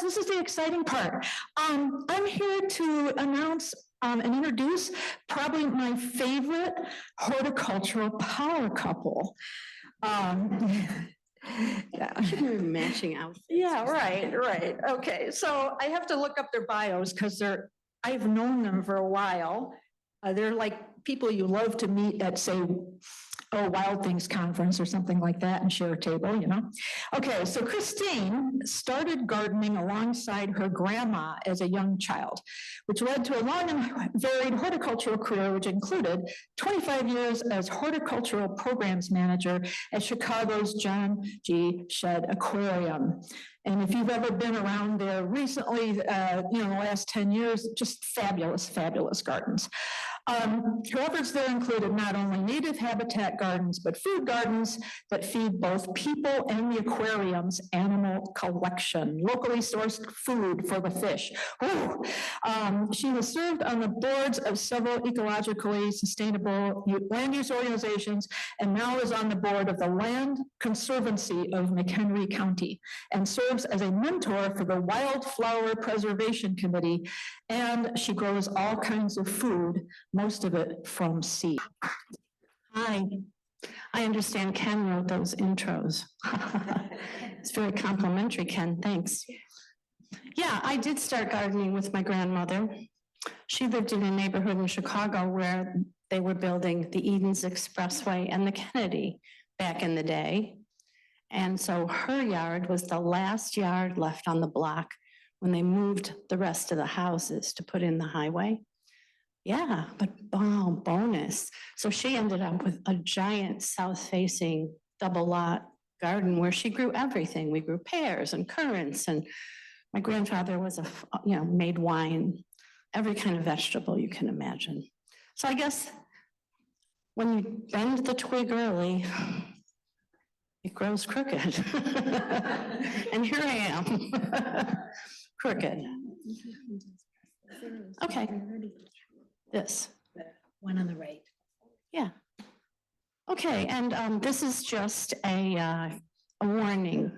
yes, this is the exciting part. I'm here to announce and introduce probably my favorite horticultural power couple. Yeah, should be matching outfits. Yeah, right. Okay, so I have to look up their bios because I've known them for a while. They're like people you love to meet at, say, Wild Things Conference or something like that and share a table, you know? Okay, so Christine started gardening alongside her grandma as a young child, which led to a long and varied horticultural career, which included 25 years as horticultural programs manager at Chicago's John G. Shedd Aquarium. And if you've ever been around there recently, the last 10 years, just fabulous, fabulous gardens. Her efforts there included not only native habitat gardens, but food gardens that feed both people and the aquarium's animal collection, locally sourced food for the fish. She has served on the boards of several ecologically sustainable land use organizations, and now is on the board of the Land Conservancy of McHenry County, and serves as a mentor for the Wildflower Preservation Committee, and she grows all kinds of food, most of it from seed. Hi, I understand Ken wrote those intros. It's very complimentary, Ken, thanks. Yeah, I did start gardening with my grandmother. She lived in a neighborhood in Chicago where they were building the Edens Expressway and the Kennedy back in the day. And so her yard was the last yard left on the block when they moved the rest of the houses to put in the highway. Yeah, but bonus. So she ended up with a giant south-facing double lot garden where she grew everything. We grew pears and currants, and my grandfather was made wine, every kind of vegetable you can imagine. So I guess when you bend the twig early, it grows crooked. And here I am, crooked. Okay. This. The one on the right. Yeah. Okay, and this is just a warning.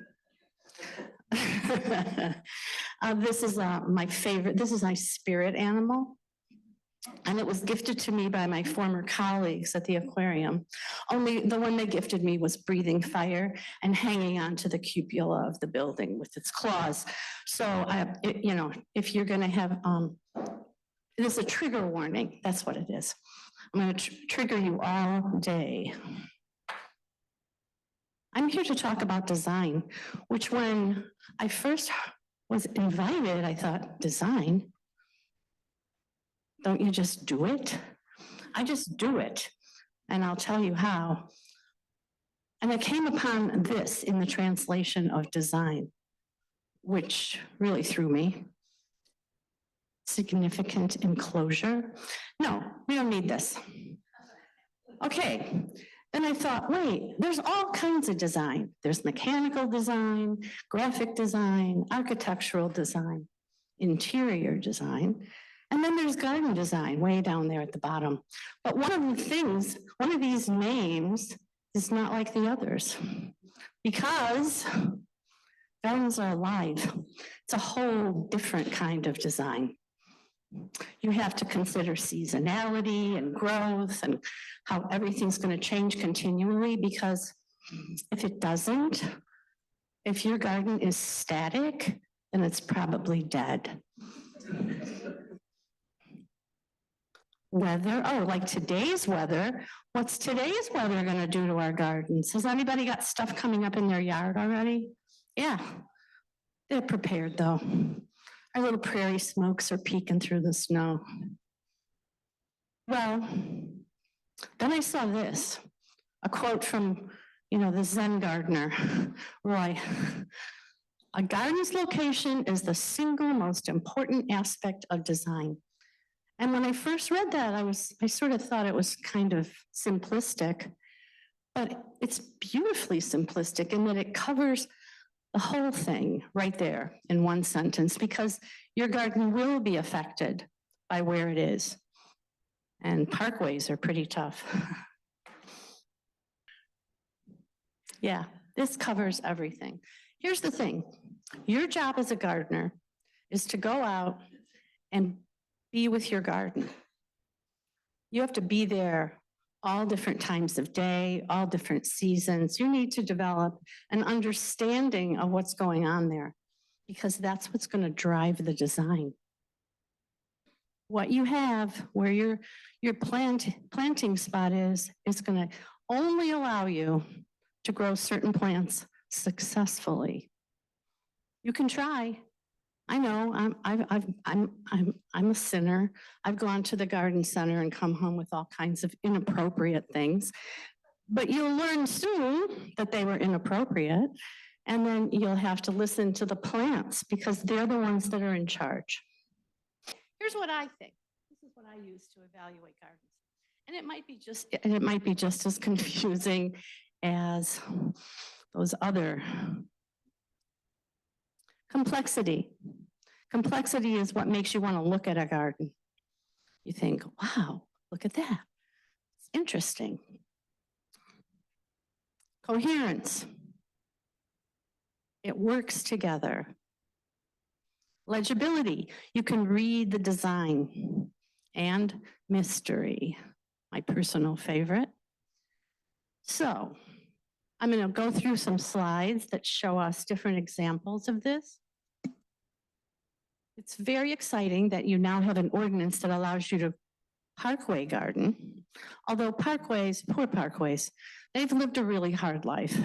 This is my favorite. This is my spirit animal. And it was gifted to me by my former colleagues at the aquarium. Only the one they gifted me was breathing fire and hanging onto the cupola of the building with its claws. So, if you're going to have, it is a trigger warning. That's what it is. I'm going to trigger you all day. I'm here to talk about design, which when I first was invited, I thought, design? Don't you just do it? I just do it, and I'll tell you how. And I came upon this in the translation of design, which really threw me. Significant enclosure. No, we don't need this. Okay, then I thought, wait, there's all kinds of design. There's mechanical design, graphic design, architectural design, interior design. And then there's garden design way down there at the bottom. But one of these names is not like the others because gardens are alive. It's a whole different kind of design. You have to consider seasonality and growth and how everything's going to change continually, because if it doesn't, if your garden is static, then it's probably dead. Weather, like today's weather. What's today's weather going to do to our gardens? Has anybody got stuff coming up in their yard already? Yeah, they're prepared though. Our little prairie smokes are peeking through the snow. Well, then I saw this, a quote from, the Zen gardener, Roy. A garden's location is the single most important aspect of design. And when I first read that, I sort of thought it was kind of simplistic, but it's beautifully simplistic in that it covers the whole thing right there in one sentence, because your garden will be affected by where it is. And parkways are pretty tough. Yeah, this covers everything. Here's the thing. Your job as a gardener is to go out and be with your garden. You have to be there all different times of day, all different seasons. You need to develop an understanding of what's going on there because that's what's going to drive the design. What you have, where your planting spot is going to only allow you to grow certain plants successfully. You can try. I know I'm a sinner. I've gone to the garden center and come home with all kinds of inappropriate things, but you'll learn soon that they were inappropriate, and then you'll have to listen to the plants because they're the ones that are in charge. Here's what I think. This is what I use to evaluate gardens, and it might be just as confusing as those other. Complexity. Complexity is what makes you want to look at a garden. You think, wow, look at that. It's interesting. Coherence. It works together. Legibility. You can read the design. And mystery, my personal favorite. So, I'm going to go through some slides that show us different examples of this. It's very exciting that you now have an ordinance that allows you to parkway garden. Although parkways, poor parkways, they've lived a really hard life.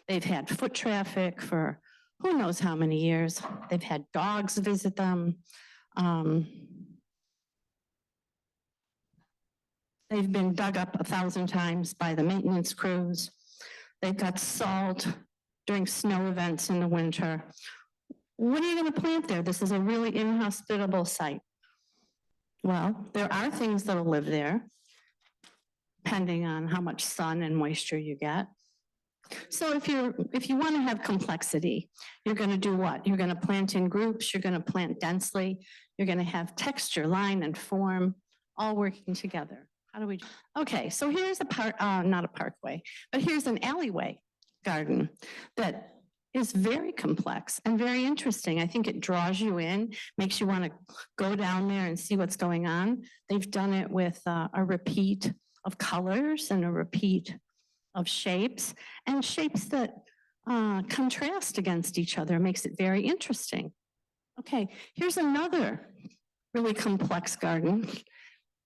They've had foot traffic for who knows how many years. They've had dogs visit them. They've been dug up 1,000 times by the maintenance crews. They've got salt during snow events in the winter. What are you going to plant there? This is a really inhospitable site. Well, there are things that'll live there, depending on how much sun and moisture you get. So if you want to have complexity, you're going to do what? You're going to plant in groups, you're going to plant densely, you're going to have texture, line, and form all working together. How do we do? Okay, so here's not a parkway, but here's an alleyway garden that is very complex and very interesting. I think it draws you in, makes you want to go down there and see what's going on. They've done it with a repeat of colors and a repeat of shapes, and shapes that contrast against each other. Makes it very interesting. Okay, here's another really complex garden.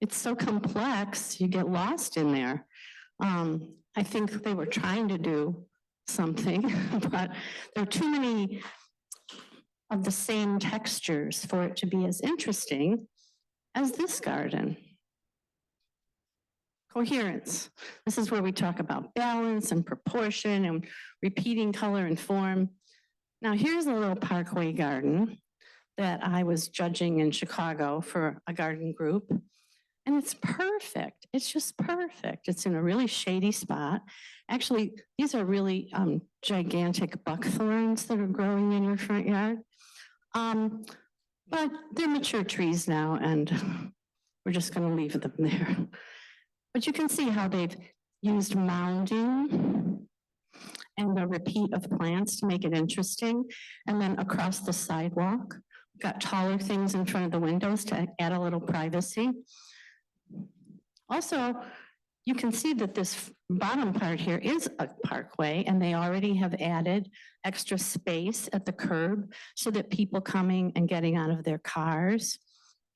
It's so complex, you get lost in there. I think they were trying to do something, but there are too many of the same textures for it to be as interesting as this garden. Coherence. This is where we talk about balance and proportion and repeating color and form. Now here's a little parkway garden that I was judging in Chicago for a garden group. And it's perfect. It's just perfect. It's in a really shady spot. Actually, these are really gigantic buckthorns that are growing in your front yard. But they're mature trees now, and we're just going to leave them there. But you can see how they've used mounding and a repeat of plants to make it interesting. And then across the sidewalk, got taller things in front of the windows to add a little privacy. Also, you can see that this bottom part here is a parkway, and they already have added extra space at the curb so that people coming and getting out of their cars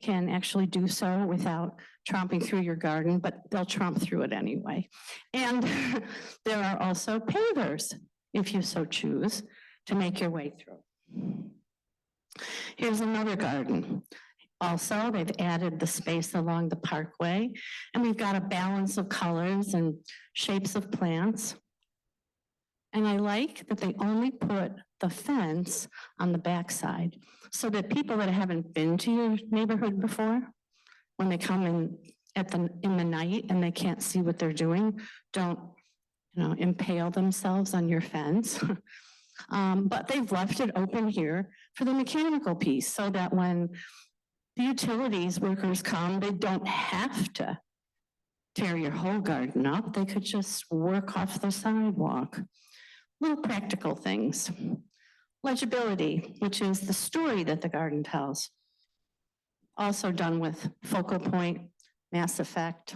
can actually do so without tromping through your garden, but they'll tromp through it anyway. And there are also pavers, if you so choose, to make your way through. Here's another garden. Also, they've added the space along the parkway, and we've got a balance of colors and shapes of plants. And I like that they only put the fence on the backside so that people that haven't been to your neighborhood before, when they come in in the night and they can't see what they're doing, don't impale themselves on your fence. But they've left it open here for the mechanical piece so that when the utilities workers come, they don't have to tear your whole garden up. They could just work off the sidewalk. Little practical things. Legibility, which is the story that the garden tells. Also done with focal point, mass effect.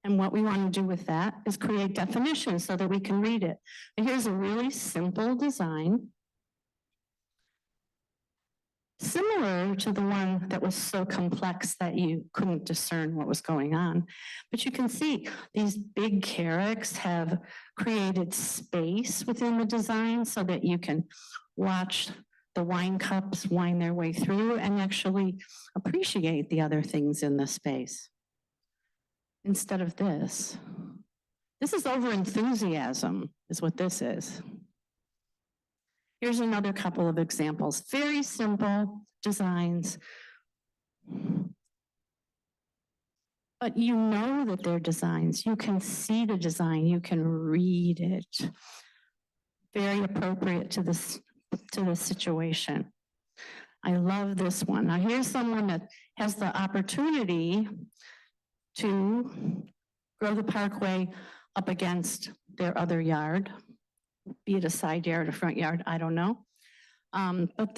And what we want to do with that is create definitions so that we can read it. And here's a really simple design, similar to the one that was so complex that you couldn't discern what was going on. But you can see these big carrots have created space within the design so that you can watch the wine cups wind their way through and actually appreciate the other things in the space. Instead of this. This is over enthusiasm, is what this is. Here's another couple of examples. Very simple designs. But you know that they're designs. You can see the design. You can read it. Very appropriate to this situation. I love this one. Now here's someone that has the opportunity to grow the parkway up against their other yard, be it a side yard or front yard, I don't know. But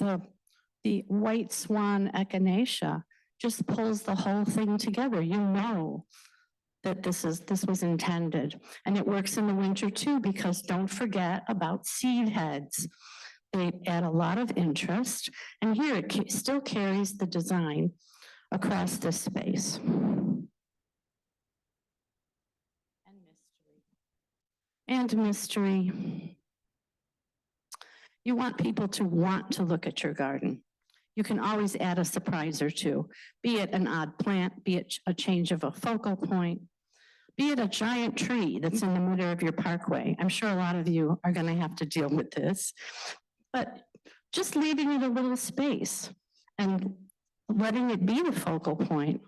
the white swan echinacea just pulls the whole thing together. You know that this was intended. And it works in the winter too, because don't forget about seed heads. They add a lot of interest. And here it still carries the design across this space. And mystery. You want people to want to look at your garden. You can always add a surprise or two, be it an odd plant, be it a change of a focal point, be it a giant tree that's in the middle of your parkway. I'm sure a lot of you are going to have to deal with this, but just leaving it a little space and letting it be the focal point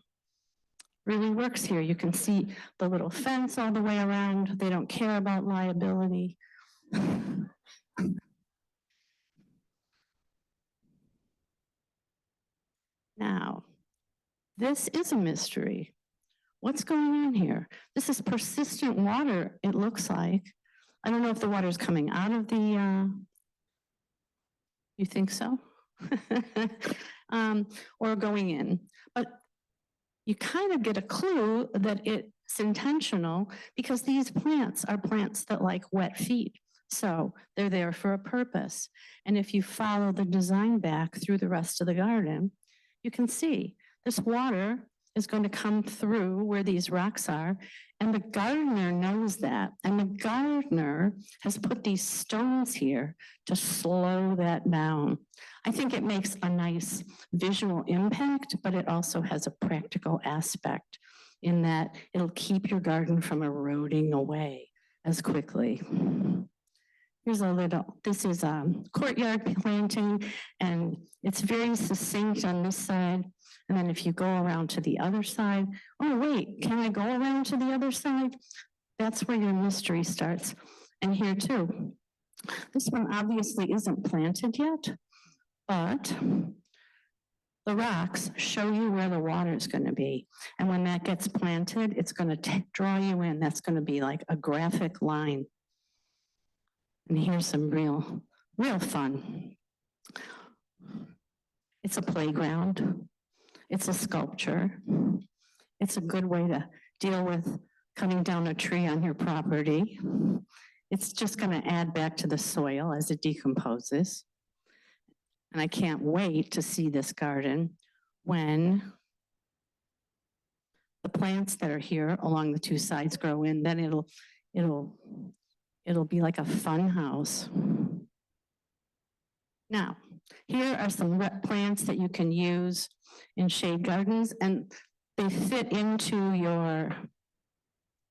really works here. You can see the little fence all the way around. They don't care about liability. Now, this is a mystery. What's going on here? This is persistent water, it looks like. I don't know if the water is coming out of the, you think so? Or going in. But you kind of get a clue that it's intentional because these plants are plants that like wet feet. So they're there for a purpose. And if you follow the design back through the rest of the garden, you can see this water is going to come through where these rocks are. And the gardener knows that. And the gardener has put these stones here to slow that down. I think it makes a nice visual impact, but it also has a practical aspect in that it'll keep your garden from eroding away as quickly. Here's a little, this is a courtyard planting, and it's very succinct on this side. And then if you go around to the other side, oh wait, can I go around to the other side? That's where your mystery starts. And here too. This one obviously isn't planted yet, but the rocks show you where the water is going to be. And when that gets planted, it's going to draw you in. That's going to be like a graphic line. And here's some real fun. It's a playground. It's a sculpture. It's a good way to deal with cutting down a tree on your property. It's just going to add back to the soil as it decomposes. And I can't wait to see this garden when the plants that are here along the two sides grow in. Then it'll be like a fun house. Now, here are some plants that you can use in shade gardens, and they fit into your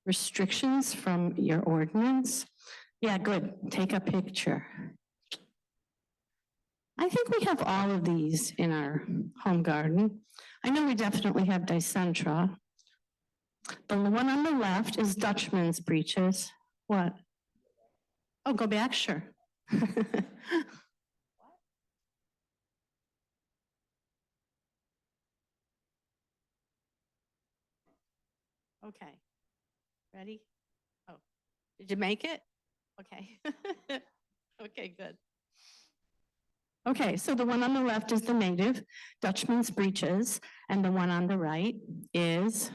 restrictions from your ordinance. Yeah, good. Take a picture. I think we have all of these in our home garden. I know we definitely have dicentra. The one on the left is Dutchman's breeches. What? Oh, go back, sure. Okay, ready? Oh, did you make it? Okay. Okay, good. Okay, so the one on the left is the native Dutchman's breeches, and the one on the right is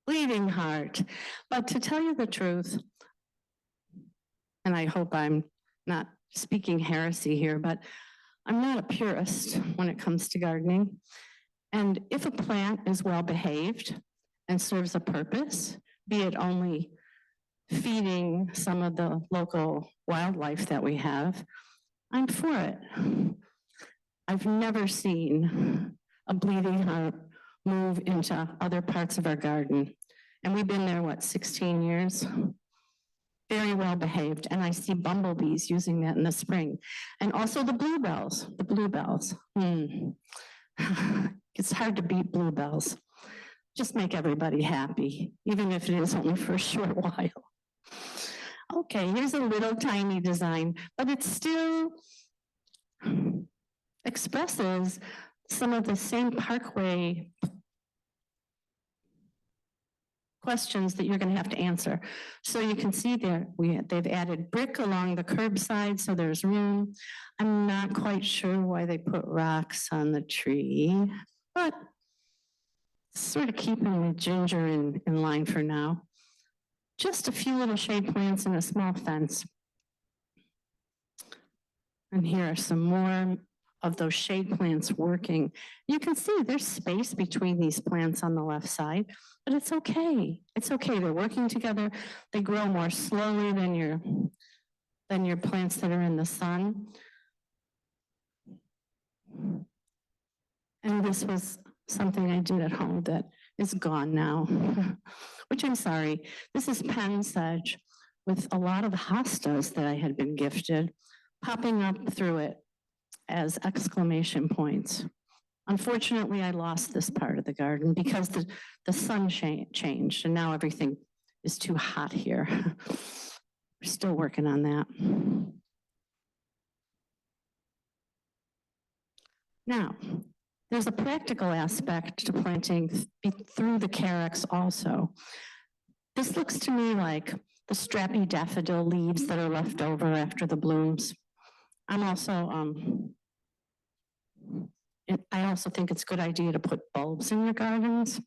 bleeding heart. But to tell you the truth, and I hope I'm not speaking heresy here, but I'm not a purist when it comes to gardening. And if a plant is well behaved and serves a purpose, be it only feeding some of the local wildlife that we have, I'm for it. I've never seen a bleeding heart move into other parts of our garden. And we've been there, 16 years? Very well behaved. And I see bumblebees using that in the spring. And also the bluebells, It's hard to beat bluebells. Just make everybody happy, even if it is only for a short while. Okay, here's a little tiny design, but it still expresses some of the same parkway questions that you're going to have to answer. So you can see there, they've added brick along the curbside, so there's room. I'm not quite sure why they put rocks on the tree, but sort of keeping the ginger in line for now. Just a few little shade plants and a small fence. And here are some more of those shade plants working. You can see there's space between these plants on the left side, but it's okay. It's okay, they're working together. They grow more slowly than your plants that are in the sun. And this was something I did at home that is gone now, which I'm sorry. This is pen sedge with a lot of hostas that I had been gifted popping up through it as exclamation points. Unfortunately, I lost this part of the garden because the sun changed and now everything is too hot here. We're still working on that. Now, there's a practical aspect to planting through the carex also. This looks to me like the strappy daffodil leaves that are left over after the blooms. I'm also, I also think it's a good idea to put bulbs in your gardens.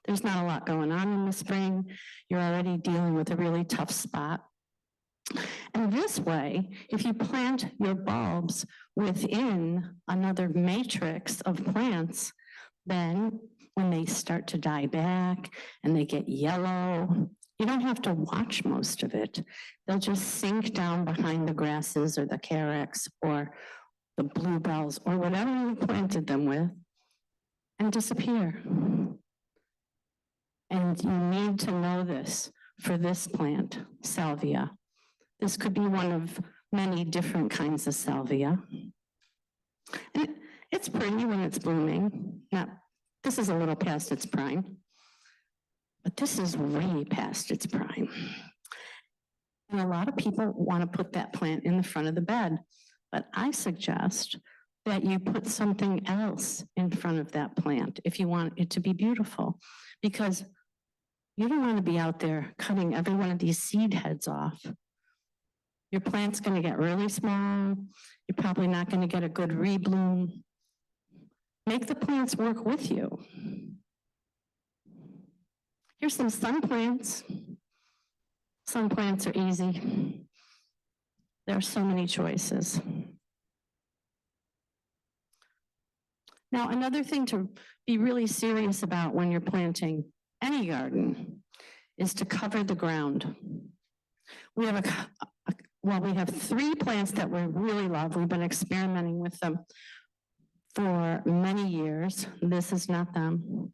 There's not a lot going on in the spring. You're already dealing with a really tough spot. And this way, if you plant your bulbs within another matrix of plants, then when they start to die back and they get yellow, you don't have to watch most of it. They'll just sink down behind the grasses or the carex or the bluebells or whatever you planted them with and disappear. And you need to know this for this plant, salvia. This could be one of many different kinds of salvia. And it's pretty when it's blooming. Now, this is a little past its prime, but this is way past its prime. And a lot of people want to put that plant in the front of the bed, but I suggest that you put something else in front of that plant if you want it to be beautiful, because you don't want to be out there cutting every one of these seed heads off. Your plant's going to get really small. You're probably not going to get a good rebloom. Make the plants work with you. Here's some sun plants. Sun plants are easy. There are so many choices. Now, another thing to be really serious about when you're planting any garden is to cover the ground. We have we have 3 plants that we really love. We've been experimenting with them for many years. This is not them.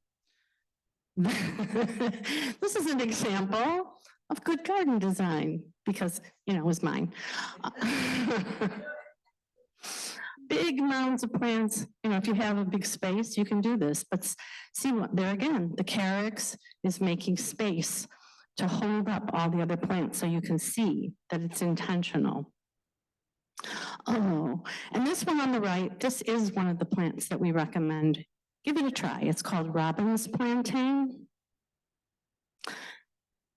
This is an example of good garden design because, it was mine. Big mounds of plants, if you have a big space, you can do this. But see what, there again, the carex is making space to hold up all the other plants so you can see that it's intentional. Oh, and this one on the right, this is one of the plants that we recommend. Give it a try. It's called Robin's Plantain.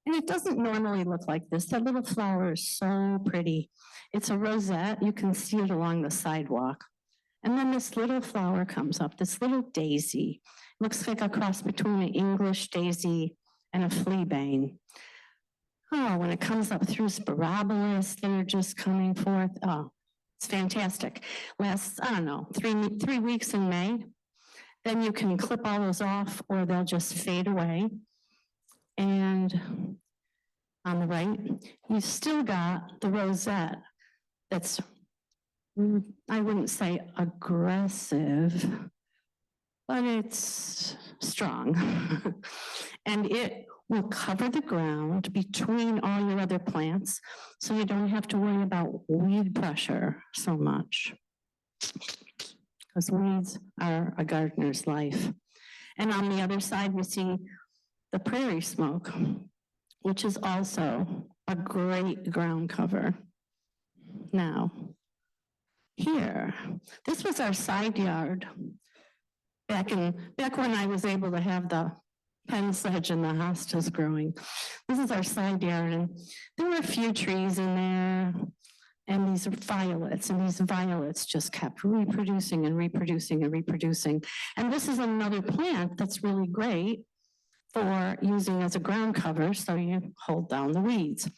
And it doesn't normally look like this. That little flower is so pretty. It's a rosette. You can see it along the sidewalk. And then this little flower comes up, this little daisy. Looks like a cross between an English daisy and a fleabane. Oh, when it comes up through spirabolas that are just coming forth, oh, it's fantastic. Lasts, I don't know, three weeks in May. Then you can clip all those off or they'll just fade away. And on the right, you've still got the rosette that's, I wouldn't say aggressive, but it's strong. And it will cover the ground between all your other plants, so you don't have to worry about weed pressure so much. Because weeds are a gardener's life. And on the other side, we see the prairie smoke, which is also a great ground cover. Now, here, this was our side yard back when I was able to have the pen sedge and the hostas growing. This is our side yard, and there were a few trees in there, and these violets just kept reproducing and reproducing and reproducing. And this is another plant that's really great for using as a ground cover, so you hold down the weeds.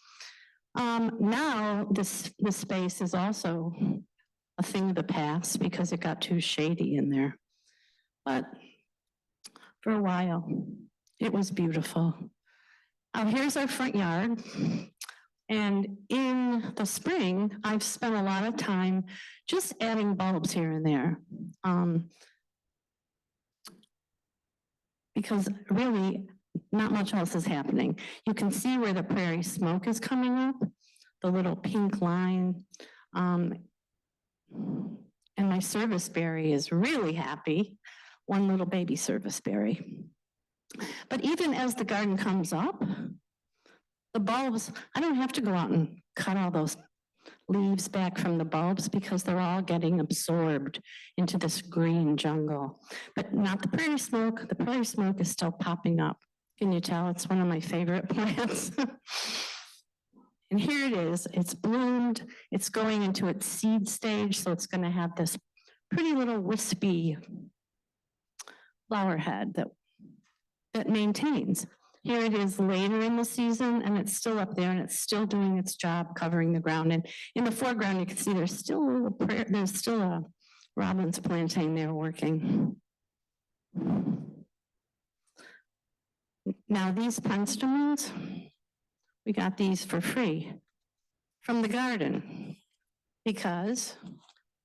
Now this space is also a thing of the past because it got too shady in there. But for a while, it was beautiful. Here's our front yard. And in the spring, I've spent a lot of time just adding bulbs here and there. Because really, not much else is happening. You can see where the prairie smoke is coming up, the little pink line. And my serviceberry is really happy, one little baby serviceberry. But even as the garden comes up, the bulbs, I don't have to go out and cut all those leaves back from the bulbs because they're all getting absorbed into this green jungle. But not the prairie smoke. The prairie smoke is still popping up. Can you tell? It's one of my favorite plants. And here it is. It's bloomed. It's going into its seed stage, so it's going to have this pretty little wispy flower head that maintains. Here it is later in the season, and it's still up there, and it's still doing its job covering the ground. And in the foreground, you can see there's still a robin's plantain there working. Now these penstemons, we got these for free from the garden because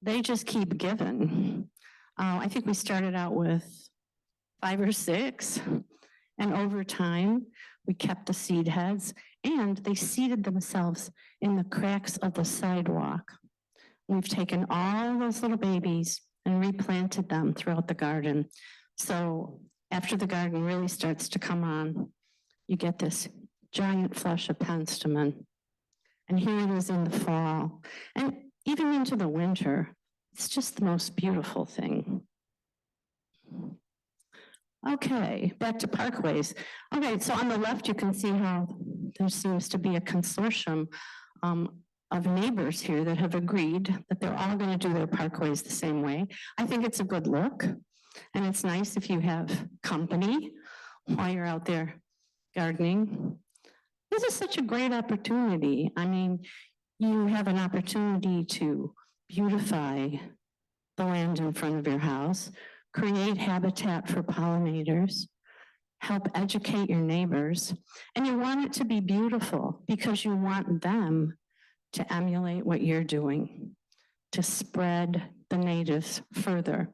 they just keep giving. I think we started out with 5 or 6. And over time, we kept the seed heads and they seeded themselves in the cracks of the sidewalk. We've taken all those little babies and replanted them throughout the garden. So after the garden really starts to come on, you get this giant flush of penstemon. And here it is in the fall. And even into the winter, it's just the most beautiful thing. Okay, back to parkways. Okay, so on the left, you can see how there seems to be a consortium of neighbors here that have agreed that they're all going to do their parkways the same way. I think it's a good look, and it's nice if you have company while you're out there gardening. This is such a great opportunity. I mean, you have an opportunity to beautify the land in front of your house, create habitat for pollinators, help educate your neighbors, and you want it to be beautiful because you want them to emulate what you're doing, to spread the natives further.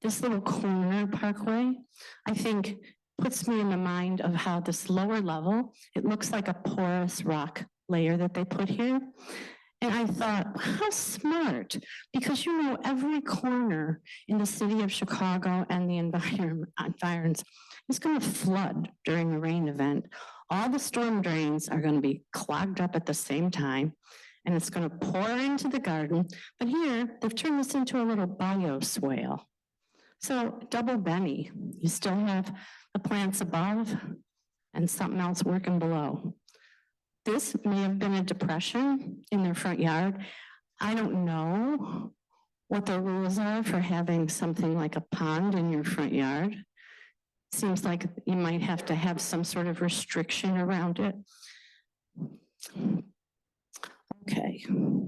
This little corner parkway, I think, puts me in the mind of how this lower level, it looks like a porous rock layer that they put here. And I thought, how smart, because you know every corner in the city of Chicago and the environs is going to flood during a rain event. All the storm drains are going to be clogged up at the same time, and it's going to pour into the garden. But here, they've turned this into a little bioswale. So double Benny, you still have the plants above, and something else working below. This may have been a depression in their front yard. I don't know what the rules are for having something like a pond in your front yard. Seems like you might have to have some sort of restriction around it. Okay,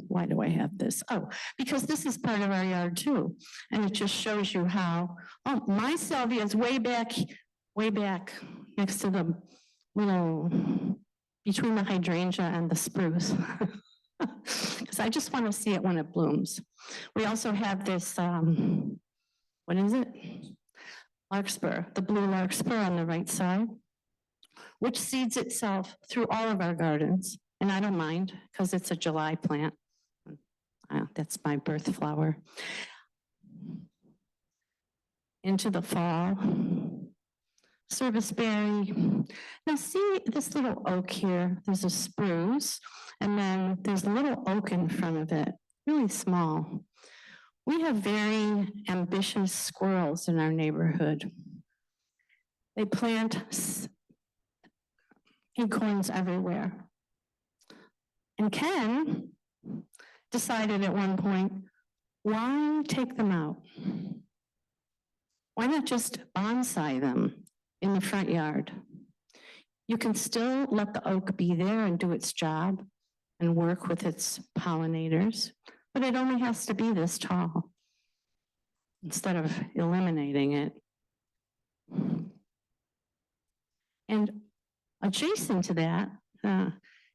why do I have this? Oh, because this is part of our yard too. And it just shows you how, oh, my salvia is way back next to the little, between the hydrangea and the spruce. Because I just want to see it when it blooms. We also have this, what is it? Larkspur, the blue larkspur on the right side, which seeds itself through all of our gardens. And I don't mind because it's a July plant. That's my birth flower. Into the fall, serviceberry. Now see this little oak here, there's a spruce, and then there's a little oak in front of it, really small. We have very ambitious squirrels in our neighborhood. They plant acorns everywhere. And Ken decided at one point, why take them out? Why not just bonsai them in the front yard? You can still let the oak be there and do its job and work with its pollinators, but it only has to be this tall instead of eliminating it. And adjacent to that,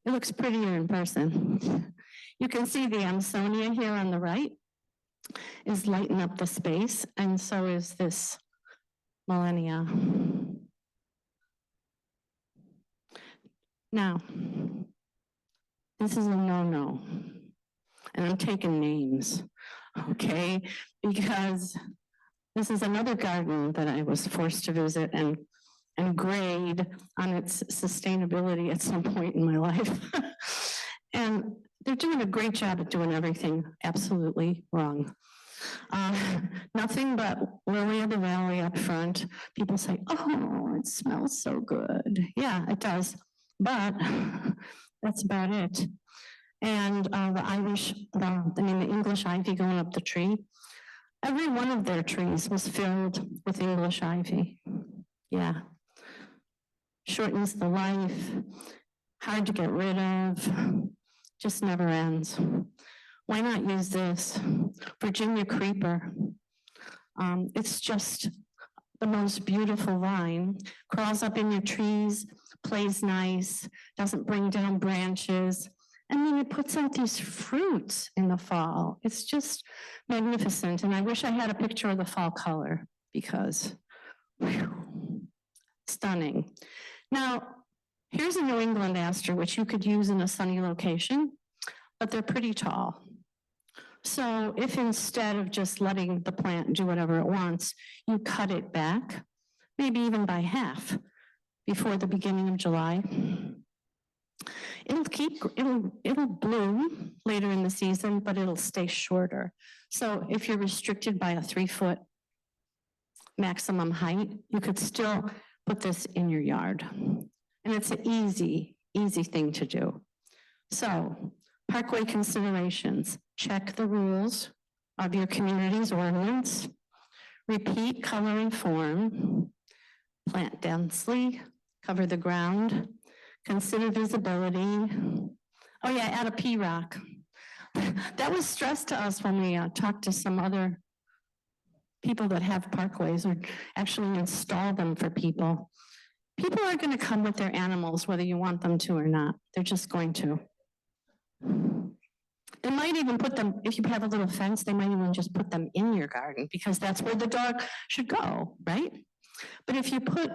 it looks prettier in person. You can see the Amsonia here on the right is lighting up the space, and so is this Millennia. Now, this is a no-no, and I'm taking names, okay? Because this is another garden that I was forced to visit and grade on its sustainability at some point in my life. And they're doing a great job at doing everything absolutely wrong. Nothing but lily of the valley up front. People say, oh, it smells so good. Yeah, it does, but that's about it. And the English ivy going up the tree, every one of their trees was filled with English ivy. Yeah. Shortens the life, hard to get rid of, just never ends. Why not use this? Virginia creeper. It's just the most beautiful vine. Crawls up in your trees, plays nice, doesn't bring down branches, and then it puts out these fruits in the fall. It's just magnificent, and I wish I had a picture of the fall color because, whew, stunning. Now, here's a New England aster, which you could use in a sunny location, but they're pretty tall. So if instead of just letting the plant do whatever it wants, you cut it back, maybe even by half before the beginning of July, it'll bloom later in the season, but it'll stay shorter. So if you're restricted by a 3-foot maximum height, you could still put this in your yard. And it's an easy thing to do. So, parkway considerations, check the rules of your community's ordinance, repeat color and form, plant densely, cover the ground, consider visibility. Oh yeah, add a P-rock. That was stressed to us when we talked to some other people that have parkways or actually install them for people. People are going to come with their animals, whether you want them to or not. They're just going to. They might even put them, if you have a little fence, they might even just put them in your garden because that's where the dog should go, right? But if you put,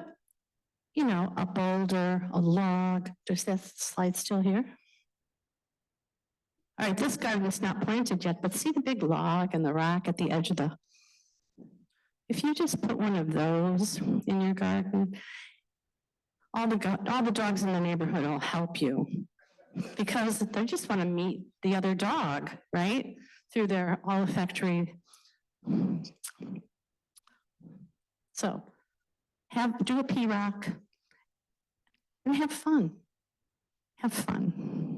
a boulder, a log, does that slide still here? All right, this garden's not planted yet, but see the big log and the rock at the edge of the, if you just put one of those in your garden, all the dogs in the neighborhood will help you because they just want to meet the other dog, right? Through their olfactory. So do a P-rock, and have fun. Have fun.